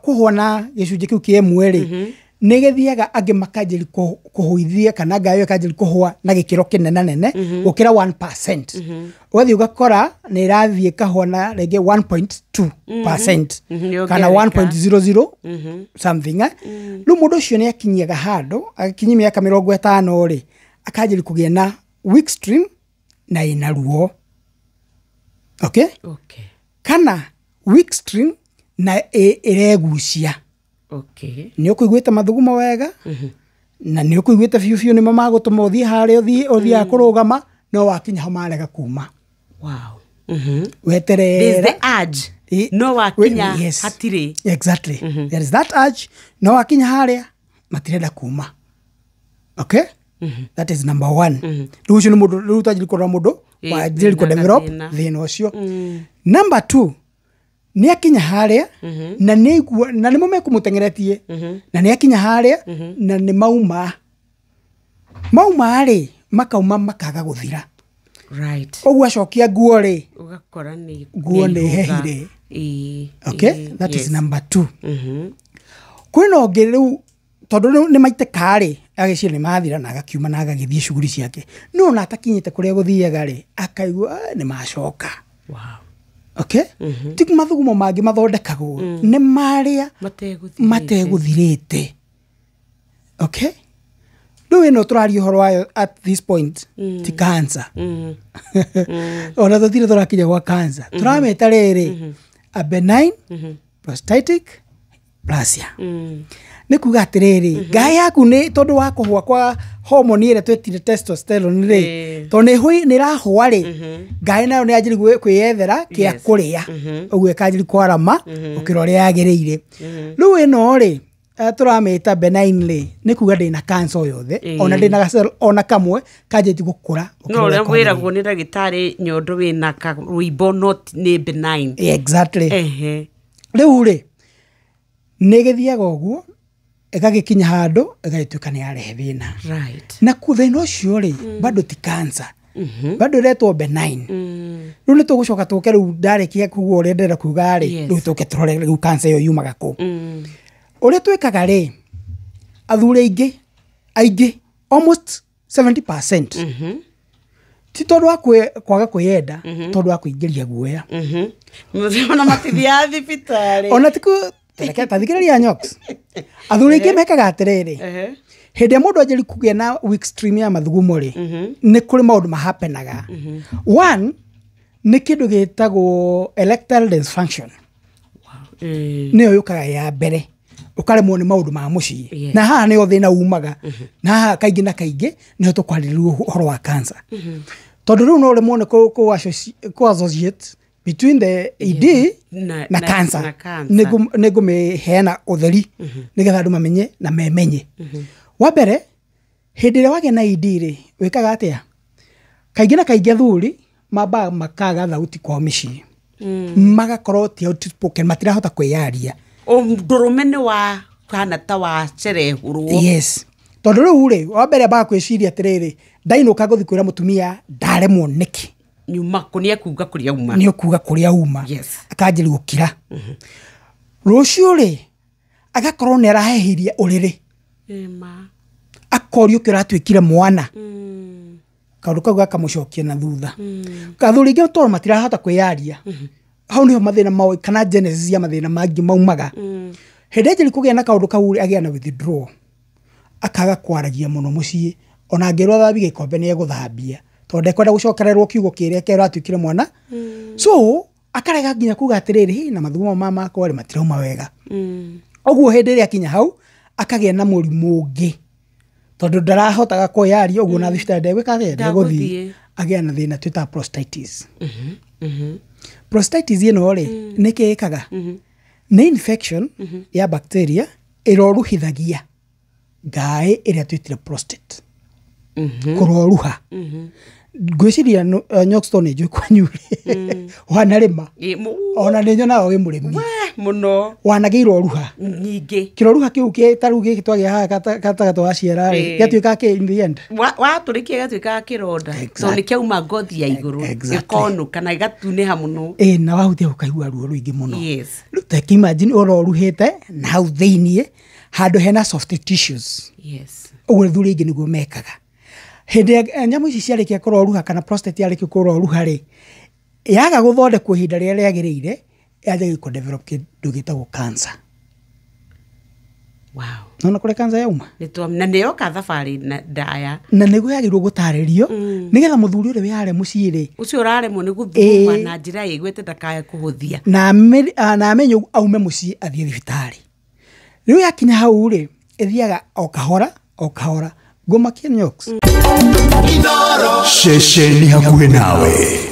kuhwa na gicunjĩ kĩu kĩa mwĩrĩ nĩ gĩthiaga angĩ makanjĩri kũhũithia kana ngayo kanjĩri kuhwa na gĩkĩro kĩnene gũkĩra 1%. Ũgathiĩ ũgakora nĩ ĩrathiĩ kahwa na rĩngĩ 1.2% kana 1.00 something. Rĩu mũndũ ũcio nĩ akinyaga handũ agakinyia mĩaka 50 rĩ akanjĩri kũgĩa na weak stream na ina ruo. Okay? Kana weak stream na ĩregucia. Nĩ ũkũiguĩte mathugumo wega na nĩ ũkũiguĩte biũ nĩ magũtũma ũthiĩ harĩa ũthiaga kũrũgama no wakinya ho marega kuma. There's the urge. No wakinya hatirĩ. Exactly. There is that urge. No wakinya harĩa matirenda kuma. Okay? That is number 1. Rĩu ũcio nĩ mũndũ rĩu tajiri kũrora mũndũ wajĩri kũdevelop thĩna ũcio. Number 2, nĩ akinya harĩa na nĩ mũmekũmũtengeretie na nĩ akinya harĩa na nĩ mauma rĩ makauma makaga gũthira. Ũguo acokia nguo rĩ ugakora nĩ nguo nĩ hehire. Okay, that is number 2. Kwĩna ũngĩ rĩu tondũ nĩ maitĩka rĩ agĩciria nĩ mathira na agakiuma na agagĩthiĩ shughuli ciake no na atakinyĩte kũrĩa gũthiaga rĩ akaigua nĩ macoka. Okay? Tiku mathugumo mangĩ mathondekagwo nĩ marĩa mategũthirĩte. Okay? Rĩu ĩno tũraria ũhoro wayo at this point ti cancer. Ona tũtirĩ tũrakinya gwa cancer. Tũramĩta rĩrĩ a benign prostatic plasia. Nĩ kuga atĩrĩrĩ ngaĩ yaku nĩ tondũ wa kũhwa kwa hormone ĩrĩa twĩtire testosterone rĩ tondũ nĩ ĩrahwa rĩ ngaĩ nayo nĩ yanjĩrĩ kwĩyethera kĩa kũrĩa ũguo ĩkanjĩrĩ kwarama ũkĩra ũrĩa yagĩrĩire. Rĩu ĩno rĩ tũramĩta benign rĩ nĩ kuga ndĩna cancer o yothe ona ndĩna ona kamwe kanjĩti gũkũra. No ũrĩa wĩragwo nĩ ndagĩtarĩ nyondo wĩna rũimbo not nĩ benign. Exactly. Rĩu rĩ nĩ gĩthiaga ũguo ĩgagĩkinya handũ ĩgagĩtuĩka nĩ yarehe thĩna. Na thĩna ũcio rĩ bado ti cancer. Bado ĩretwo benign. Rĩu nĩ tũgũcoka tũke rĩu ndarĩkia kuga ũrĩa ndĩrenda kuga rĩ rĩu tũke tũrore rĩu cancer ĩyo yumaga kũ. Ũrĩa twĩkaga rĩ athuri aingĩ almost 70% ti tondũ wa kwaga kwĩyenda tondũ wa kũingĩria guoya. Ona matithia thibitarĩ. Ona tiku Reke tathikĩrĩria Nyox. Athuri aingĩ mekaga atĩrĩrĩ. Hĩndĩ mũndũ anjĩrĩ kũgĩa na weak stream ya mathugumo rĩ nĩ kũrĩ maũndũ mahapenaga. One nĩ kĩndũ gĩtagwo erectile dysfunction. Nĩyo yũkaga ya mbere ũkaremwo nĩ maũndũ ma mũciĩ na haha nĩyo thĩna umaga na haha kaingĩ na kaingĩ nĩho tũkwarĩrĩria ũhoro wa cancer. Tondũ rĩu no ũremwo nĩ associate between the ED na cancer. Nĩngũmĩheana ũtheri nĩgetha andũ mamenye na memenye. Wa mbere hĩndĩ ĩrĩa wagĩa na ED rĩ wĩkaga atĩa? Kaingĩ na kaingĩ athuri mambaga makaga thauti kwa mĩciĩ magakorwo ti outspoken matirahota kwĩyaria. Ndũrũme nĩ wa kana ta wa cerehũrwo. Yes. Tondũ rĩu rĩ wa mbere ambaga kwĩciria atĩrĩrĩ ndainũka gũthiĩ kwĩra mũtumia ndaremwo nĩkĩ nyuma kũnia kuga kũrĩa uma. Nĩ kuga kũrĩa uma. Akanjĩrĩ gũkira. Rũciũ rĩ agakorwo nĩ arahehiria ũrĩrĩ. Akorio kĩratwĩkire mwana. Kaũndũ kau gakamũcokia na thutha. Athuri aingĩ tondũ matirahota kwĩyaria. Hau nĩho mathĩna mao kana genesis ya mathĩna mangĩ maumaga. Hĩndĩ ĩrĩa kũgĩa na kaũndũ kau agĩa na withdraw akaga kwaragia mũno mũciĩ ona angĩrwo thabi gĩkombe nĩ egũthambia tondũ ekwenda gũcokererwo kiugo kĩrĩa kĩratwĩkire mwana. So akarega nginya kuga atĩrĩrĩ na mathugumo mama kwari matirauma wega. Ũguo hĩndĩ ĩrĩa akinya hau akagĩa na mũrimũ ũngĩ tondũ ndarahotaga kwĩyaria ũguo na thibitarĩ ndegwĩka atĩa ndegũthiĩ agĩa na thĩna twĩtaga prostatitis. Prostatitis ĩno rĩ nĩ kĩĩkaga nĩ infection ya bacteria ĩroruhithagia ngaĩ ĩrĩa twĩtire prostate. Kũroruha ngwiciria Nyoxton njui kwanyu wanarima ona nĩ nyonaga wĩ mũrĩmi mũno wanagĩirwo ruha nyingĩ kĩroruha kĩu gĩtarũ gĩkĩ twagĩa haha gatagatĩ wa ciara gĩatuĩkaga kĩ in the end watũrĩkia gĩatuĩkaga kĩronda tondũ nĩ kĩauma ngothi ya igũrũ gĩkonũ kana gĩgatunĩha mũno na wahutia ũkaigua ruo rũingĩ mũno take imagine ũroruhĩte na hau thĩiniĩ handũ hena soft tissues ũguo thuri ingĩ nĩguo mekaga hĩndĩ nyamũ ici ciarĩkia kũroruha kana prostate yarĩkia kũroruha rĩ yaga gũthondekwo ihinda rĩrĩa rĩagĩrĩire yaje ko develop kĩndũ gĩtagwo cancer. Wow. Nona kũrĩa cancer yauma na nĩyo ka thabarĩ ndaya na nĩguo yagĩrĩirwo gũtarĩrio nĩgetha mũthuri ũrĩa wĩharĩa mũciĩ rĩ ũcio ũraremwo nĩ gũthuma na njĩra ĩgwĩte ndakaya kũhũthia na amenye aume mũciĩ athiĩ thibitarĩ rĩu yakinya hau rĩ ĩthiaga o kahora Ngomakia Nyox. Shesheni hakuhĩ nawe.